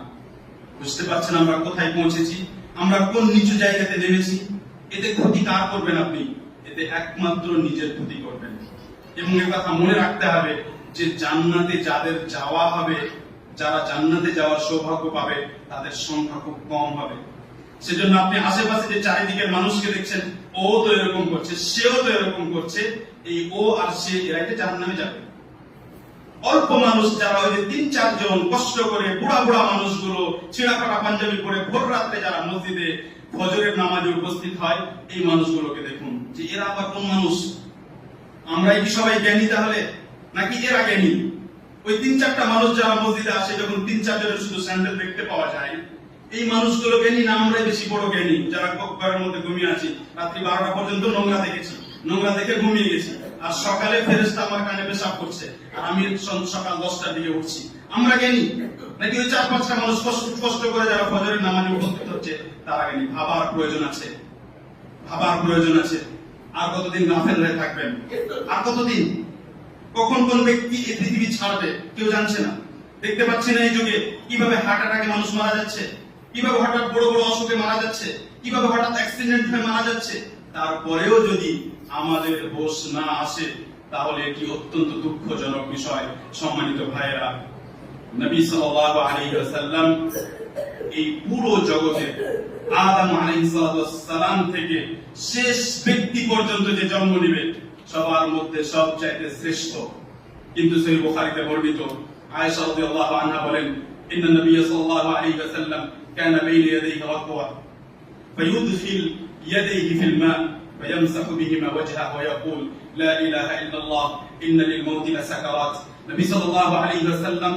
বুঝতে পারছেন আমরা কোথায় পৌঁছেছি, আমরা কোন নিচু জায়গাতে নেমেছি? এতে ক্ষতি কার করবেন আপনি? এতে একমাত্র নিজের ক্ষতি করবেন। এবং এই কথা মনে রাখতে হবে যে জান্নাতে যাদের যাওয়া হবে, যারা জান্নাতে যাওয়ার সৌভাগ্য পাবে, তাদের সংখ্যা খুব কম হবে। সেজন্য আপনি আশেপাশে যে চারিদিকের মানুষকে দেখছেন, ও তো এরকম করছে, সেও তো এরকম করছে, এই ও আর সে এরা কি জাহান্নামে যাবে? অল্প মানুষ যারা ওই যে ৩-৪ জন কষ্ট করে, বুড়া বুড়া মানুষগুলো ছিঁড়া ফাটা পাঞ্জাবি পরে ভোর রাত্রে যারা মসজিদে ফজরের নামাজে উপস্থিত হয়, এই মানুষগুলোকে দেখুন যে এরা আবার কোন মানুষ? আমরাই কি সবাই জ্ঞানী তাহলে, নাকি এরা জ্ঞানী? ওই ৩-৪টা মানুষ যারা মসজিদে আসে, যখন ৩-৪ জনের শুধু স্যান্ডেল দেখতে পাওয়া যায়, এই মানুষগুলো জ্ঞানী না আমরাই বেশি বড় জ্ঞানী যারা ঘরের মধ্যে ঘুমিয়ে আছি, রাত্রি 12টা পর্যন্ত নোংরা দেখেছি, নোংরা দেখে ঘুমিয়ে গেছি, আর সকালে ফেরেশতা আমার কানে পেশাব করছে আর আমি সকাল 10টার দিকে উঠছি? আমরা জ্ঞানী নাকি ওই 4-5টা মানুষ কষ্ট করে যারা ফজরের নামাজে উপস্থিত হচ্ছে তারা জ্ঞানী? ভাবার প্রয়োজন আছে, ভাবার প্রয়োজন আছে। আর কতদিন গাফেল হয়ে থাকবেন? আর কতদিন? কখন কোন ব্যক্তি এই পৃথিবী ছাড়বে কেউ জানছে না। দেখতে পাচ্ছি না এই যুগে কিভাবে হার্ট অ্যাটাকে মানুষ মারা যাচ্ছে, কিভাবে হঠাৎ বড় বড় অসুখে মারা যাচ্ছে, কিভাবে হঠাৎ অ্যাক্সিডেন্ট হয়ে মারা যাচ্ছে। তারপরেও যদি আমাদের হোশ না আসে তাহলে এটি অত্যন্ত দুঃখজনক বিষয়। সম্মানিত ভাইয়েরা, নবী সাল্লাল্লাহু আলাইহি ওয়াসাল্লাম এই পুরো জগতে আদম আলাইহিস সালাম থেকে শেষ ব্যক্তি পর্যন্ত যে জন্ম নেবে সবার মধ্যে সবচাইতে শ্রেষ্ঠ। কিন্তু সহিহ বুখারীতে বর্ণিত আয়েশা রাদিয়াল্লাহু আনহা বলেন, ইন্না নবী সাল্লাল্লাহু আলাইহি ওয়াসাল্লাম কানা বাইনা ইয়াদাইহি রাকওয়া ফায়ুদখিল ইয়াদাইহি ফিল মা ফায়ামসাহু বিহিমা ওয়াজহাহু ওয়া ইয়াকুল লা ইলাহা ইল্লাল্লাহ ইন্না লিল মাউতি লাসাকারাত। নবী সাল্লাল্লাহু আলাইহি ওয়াসাল্লাম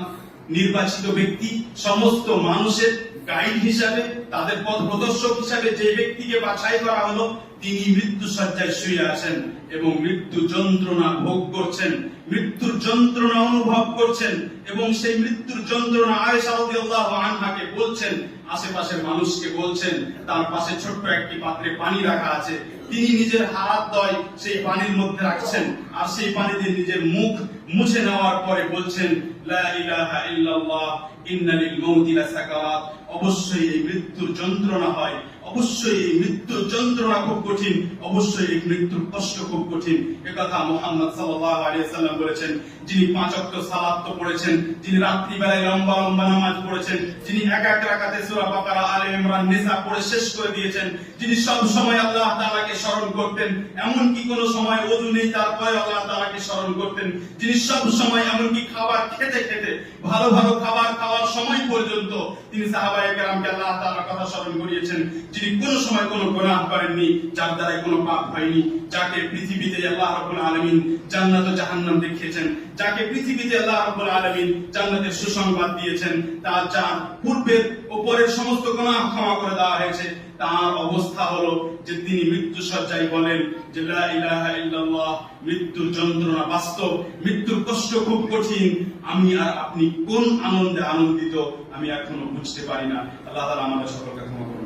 নির্বাচিত ব্যক্তি, সমস্ত মানুষের গাইড হিসাবে, তাদের পথ প্রদর্শক হিসাবে যে ব্যক্তিকে বাছাই করা হলো, তিনি মৃত্যু শয্যায় শুয়ে আছেন এবং মৃত্যু যন্ত্রণা ভোগ করছেন, মৃত্যুর যন্ত্রণা অনুভব করছেন। এবং সেই মৃত্যুর যন্ত্রণা আয়েশা রাদিয়াল্লাহু আনহাকে বলছেন, আশেপাশের মানুষকে বলছেন, তার পাশে ছোট্ট একটি পাত্রে পানি রাখা আছে, তিনি নিজের হাত দয় সেই পানির মধ্যে রাখছেন আর সেই পানি দিয়ে নিজের মুখ মুছে নেওয়ার পরে বলছেন, লা ইলাহা ইল্লাল্লাহ ইন্না লিল মাউতি লাসাকারাত। অবশ্যই এই মৃত্যুর যন্ত্রণা হয়, অবশ্যই এই মৃত্যুর যন্ত্রণা খুব কঠিন, অবশ্যই এই মৃত্যুর কষ্ট খুব কঠিন। একথা মুহাম্মদ সাল্লাল্লাহু আলাইহি ওয়াসাল্লাম বলেছেন, যিনি 5 ওয়াক্ত সালাত তো পড়েছেন, যিনি রাত্রি বেলায় লম্বা লম্বা নামাজ পড়েছেন, যিনি এক এক রাকাতে সূরা বাকারা, আলে ইমরান, নিসা পড়ে শেষ করে দিয়েছেন, যিনি সব সময় আল্লাহ তাআলাকে স্মরণ করতেন, এমন কি কোন সময় ওযু নেই তারপরে আল্লাহ তাআলাকে স্মরণ করতেন, যিনি সব সময় এমন কি খাবার খেতে খেতে, ভালো ভালো খাবার খাওয়ার সময় পর্যন্ত তিনি সাহাবায়ে কেরামকে আল্লাহ তাআলার কথা স্মরণ করিয়েছেন, যিনি যিনি কোনো সময় কোনো গুনাহ করেননি, যার দ্বারা কোনো পাপ হয়নি, যাকে পৃথিবীতে আল্লাহ রাব্বুল আলামিন জান্নাত ও জাহান্নাম দেখিয়েছেন, যাকে পৃথিবীতে আল্লাহ রাব্বুল আলামিন জান্নাতের সুসংবাদ দিয়েছেন, তার যার পূর্বের ও পরের সমস্ত গুনাহ ক্ষমা করে দেওয়া হয়েছে, তার অবস্থা হলো যে তিনি মৃত্যু সজ্জায় বলেন যে লা ইলাহা ইল্লাল্লাহ, মৃত্যুর যন্ত্রণা বাস্তব, মৃত্যুর কষ্ট খুব কঠিন, আমি আর আপনি কোন আনন্দে আনন্দিত আমি এখনো বুঝতে পারি না। আল্লাহ তাআলা আমাদের সকলকে ক্ষমা করুন।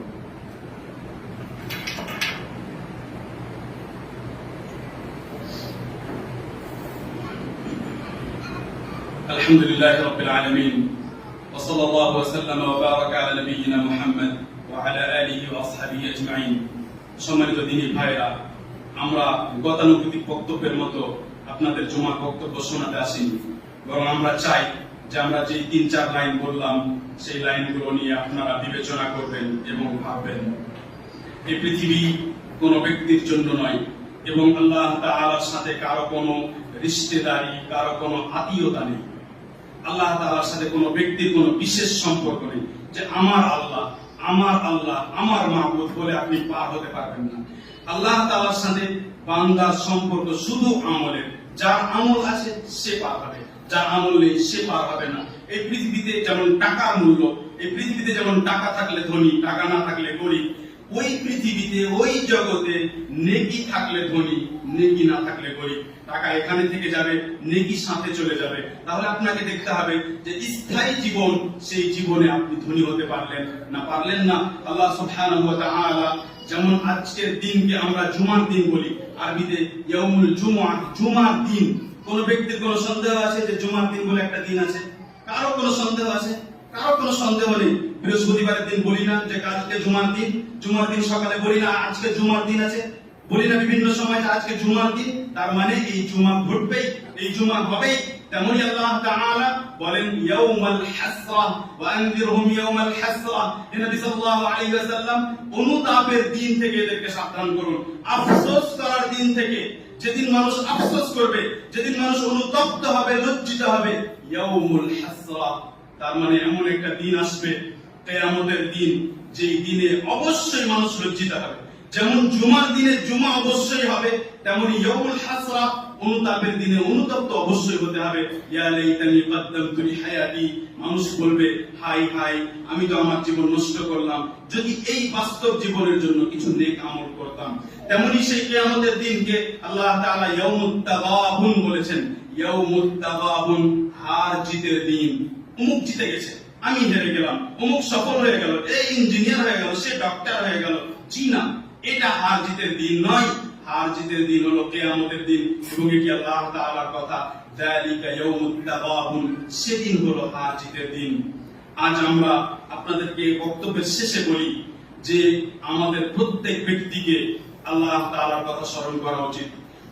আলহামদুলিল্লাহি রাব্বিল আলামিন ওয়া সাল্লাল্লাহু ওয়া সাল্লামা ওয়া বারাকা আলা নাবিয়িনা মুহাম্মদ ওয়া আলা আলিহি ওয়া আসহাবিহি আজমাইন। সম্মানিত দিনী ভাইরা, আমরা গতানুগতিক বক্তব্যের মতো আপনাদের জুমার বক্তব্য শোনাতে আসিনি, বরং আমরা চাই যে আমরা যে ৩-৪ লাইন বললাম সেই লাইনগুলো নিয়ে আপনারা বিবেচনা করবেন এবং ভাববেন। এই পৃথিবী কোনো ব্যক্তির জন্য নয়, এবং আল্লাহ তাআলার সাথে কারো কোনো রিশতেদারি, কারো কোনো আত্মীয়তা নেই। আল্লাহ তাআলার সাথে কোনো ব্যক্তির কোনো বিশেষ সম্পর্ক নেই যে আমার আল্লাহ, আমার আল্লাহ, আমার মাবুদ বলে আপনি পার হতে পারবেন না। আল্লাহ তাআলার সাথে বান্দার সম্পর্ক শুধু আমলের। যার আমল আছে সে পার হবে, যার আমল নেই সে পার হবে না। এই পৃথিবীতে যেমন টাকার মূল্য, এই পৃথিবীতে যেমন টাকা থাকলে ধনী, টাকা না থাকলে গরিব, ওই পৃথিবীতে ওই জগতে নেকি থাকলে ধনী, নেকি না থাকলে গরিব। টাকা এখানে থেকে যাবে, নেকি সাথে চলে যাবে। তাহলে আপনাকে দেখতে হবে যে স্থায়ী জীবন, সেই জীবনে আপনি ধনী হতে পারলেন না পারলেন না। আল্লাহ সুবহানাহু ওয়া তাআলা যেমন আজকের দিনকে আমরা জুমার দিন বলি, আরবিতে ইয়াউমুল জুমআহ, জুমার দিন। কোন ব্যক্তির কোন সন্দেহ আছে যে জুমার দিন বলে একটা দিন আছে? কারো কোনো সন্দেহ আছে? কারো কোনো সন্দেহ নেই। বৃহস্পতিবারের দিন বলি না যে কালকে জুমার দিন, জুমার দিন সকালে বলি না আজকে জুমার দিন আছে, বলি না বিভিন্ন সময় যে আজকে জুমার দিন, তার মানে এই জুমা ঘটবেই, এই জুমা হবেই। তেমনি আল্লাহ তাআলা বলেন ইয়াউমাল হাসরা ওয়া আনযিরহুম ইয়াউমাল হাসরা, নবী সাল্লাল্লাহু আলাইহি ওয়াসাল্লাম অনুতাপের দিন থেকে এদেরকে সাবধান করুন, আফসোস করার দিন থেকে, যেদিন মানুষ আফসোস করবে, যেদিন মানুষ অনুতপ্ত হবে, লজ্জিত হবে। ইয়াউমুল হাসরা, তার মানে এমন একটা দিন আসবে, কিয়ামতের দিন, যেই দিনে অবশ্যই মানুষ লজ্জিত হবে। যেমন জুমার দিনে জুমা অবশ্যই হবে, তেমনি ইয়াউমুল হাসরা, অনুতাপের দিনে অনুতপ্ত অবশ্যই হতে হবে। ইয়া লাইতানি কদ্দামতু লিহায়াতি, মানুষ বলবে হাই হাই, আমি তো আমার জীবন নষ্ট করলাম, যদি এই বাস্তব জীবনের জন্য কিছু নেক আমল করতাম। তেমনি সেই কিয়ামতের দিনকে আল্লাহ তাআলা ইয়াউমুত তাগাবুন বলেছেন। ইয়াউমুত তাগাবুন, হার জিতের দিন। অমুক জিতে গেছে, আমি হেরে গেলাম, অমুক সফল হয়ে গেল, এই ইঞ্জিনিয়ার হয়ে গেল, সে ডক্টর হয়ে গেল। জি না, এটা হার জিতের দিন নয়। হার জিতের দিন হলো কিয়ামতের দিন, এবং এটি আল্লাহ তাআলার কথা, যালিকা ইয়াউমুত তাগাবুন, সেদিন হলো হার জিতের দিন। আজ আমরা আপনাদেরকে বক্তব্যের শেষে বলি যে আমাদের প্রত্যেক ব্যক্তিকে আল্লাহ তাআলার কথা স্মরণ করা উচিত।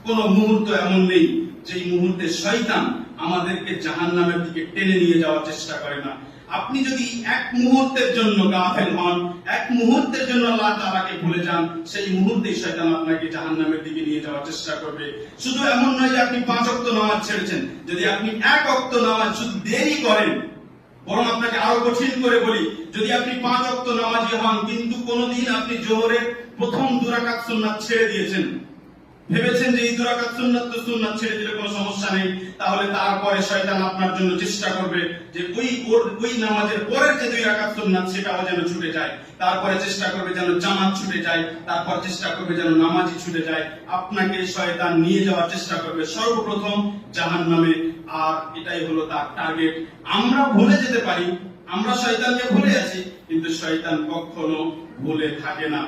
কোন মুহূর্ত এমন নেই যেই মুহূর্তে শয়তান আমাদেরকে জাহান্নামের দিকে টেনে নিয়ে যাওয়ার চেষ্টা করে না। আপনি যদি এক মুহূর্তের জন্য গাফেল হন, এক মুহূর্তের জন্য আল্লাহ তাআলাকে ভুলে যান, সেই মুহূর্তেই শয়তান আপনাকে জাহান্নামের দিকে নিয়ে যাওয়ার চেষ্টা করবে। শুধু এমন নয় যে আপনি 5 ওয়াক্ত নামাজ ছেড়েছেন, যদি আপনি 1 ওয়াক্ত নামাজ শুধু দেরি করেন, বরং আপনাকে আরো কঠিন করে বলি, যদি আপনি 5 ওয়াক্ত নামাজি হন কিন্তু কোনদিন আপনি জোহরের প্রথম 2 রাকাত সুন্নাত ছেড়ে দিয়েছেন, ভেবেছেন যে এই 2 রাকাত সুন্নাত তো সুন্নাত ছেড়ে দিলে কোনো সমস্যা নেই, তাহলে তারপরে শয়তান আপনার জন্য চেষ্টা করবে যে ওই নামাজের পরের যে 2 রাকাত সুন্নাত সেটাও যেন ছুটে যায়, তারপরে চেষ্টা করবে যেন জামাত ছুটে যায়, তারপর চেষ্টা করবে যেন নামাজি ছুটে যায়। আপনাকে শয়তান নিয়ে যাওয়ার চেষ্টা করবে সর্বপ্রথম জাহান্নামে, আর এটাই হলো তার টার্গেট। আমরা ভুলে যেতে পারি, আমরা শয়তানকে ভুলে আছি, কিন্তু শয়তান কখনো ভুলে থাকে না।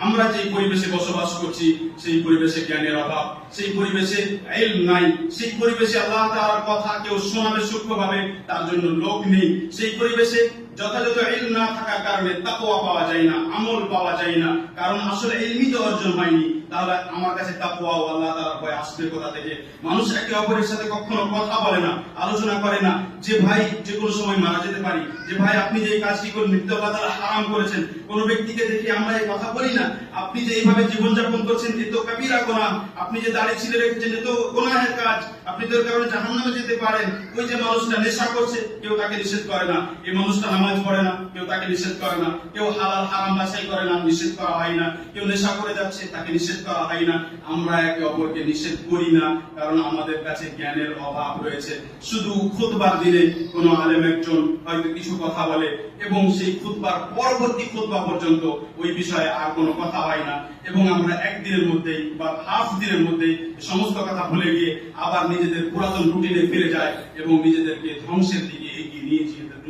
আমরা যে পরিবেশে বসবাস করছি সেই পরিবেশে জ্ঞানের অভাব, সেই পরিবেশে ইলম নাই, সেই পরিবেশে আল্লাহ তাআলার কথা কেউ শোনাবে সূক্ষ্মভাবে তার জন্য লোক নেই, সেই পরিবেশে যথাযথ ইলম না থাকার কারণে তাকওয়া পাওয়া যায় না, আমল পাওয়া যায় না, কারণ আসলে ইলমই তো অর্জন হয়নি। তাহলে আমার কাছে তাকওয়া ও আল্লাহ তাআলার ভয় আসবে কোথা থেকে? মানুষ একে অপরের সাথে কখনো কথা বলে না, আলোচনা করে না যে ভাই যে কোনো সময় মারা যেতে পারি, যে ভাই আপনি যে কাজটি করে মৃত্যু আল্লাহ তাআলা হারাম করেছেন। কোন ব্যক্তিকে দেখে আমরা এই কথা বলি না, আপনি যে এইভাবে জীবনযাপন করছেন এ তো কাবিরা গুনাহ, আপনি যে দাড়ি ছিলে রেখেছেন এ তো গুনাহের কাজ, আপনি তো এর কারণে জাহান্নামে যেতে পারেন। ওই যে মানুষটা নেশা করছে কেউ তাকে নিষেধ করে না, এই মানুষটা নামাজ পড়ে না কেউ তাকে নিষেধ করে না, কেউ হালাল হারাম বাছাই করে না নিষেধ করা হয় না, কেউ নেশা করে যাচ্ছে তাকে নিষেধ করা হয় না। আমরা একে অপরকে নিষেধ করি না, কারণ আমাদের কাছে জ্ঞানের অভাব রয়েছে। শুধু খুতবার দিনে কোনো আলেম একজন হয়তো কিছু কথা বলে এবং সেই খুতবার পরবর্তী খুতবা পর্যন্ত ওই বিষয়ে আর কোনো কথা হয় না, এবং আমরা একদিনের মধ্যেই বা হাফ দিনের মধ্যেই সমস্ত কথা ভুলে গিয়ে আবার নিজেদের পুরাতন রুটিনে ফিরে যায় এবং নিজেদেরকে ধ্বংসের দিকে এগিয়ে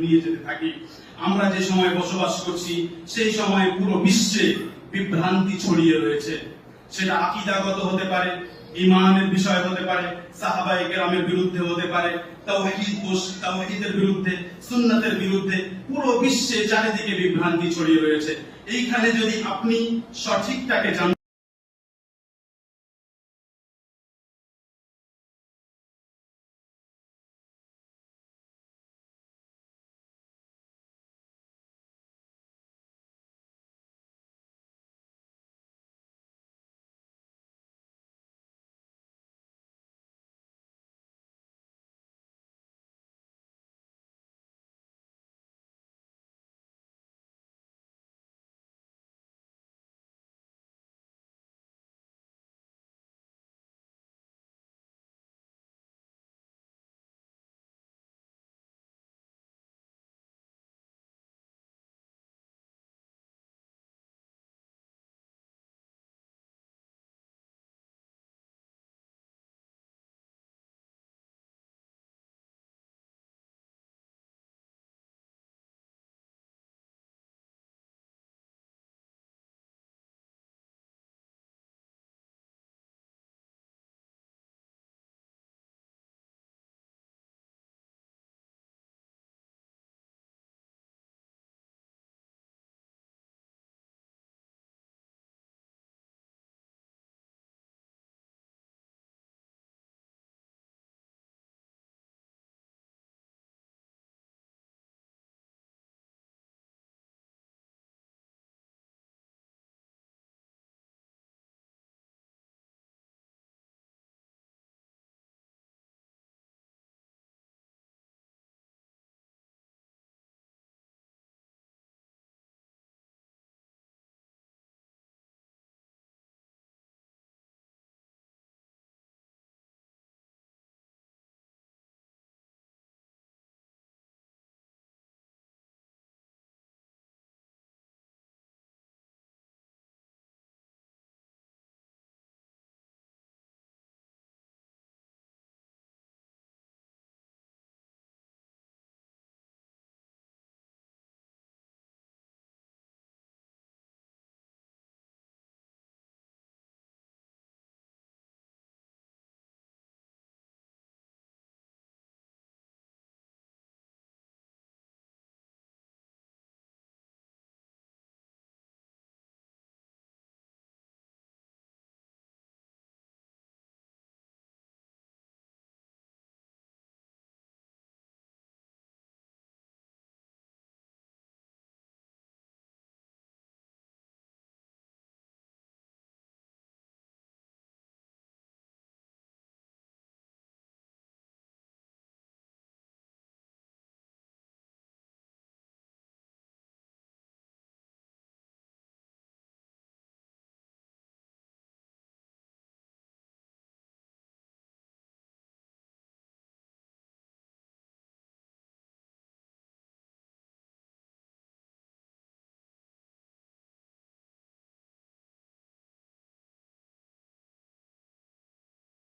নিয়ে যেতে থাকি। আমরা যে সময় বসবাস করছি সেই সময় পুরো বিশ্বে বিভ্রান্তি ছড়িয়ে রয়েছে। সেটা আকীদাগত হতে পারে, ঈমানের বিষয় হতে পারে, সাহাবায়ে কেরামের বিরুদ্ধে হতে পারে, তাওহীদের বিরুদ্ধে, সুন্নাতের বিরুদ্ধে। পুরো বিশ্বে চারিদিকে বিভ্রান্তি ছড়িয়ে রয়েছে। এইখানে যদি আপনি সঠিকটাকে জানেন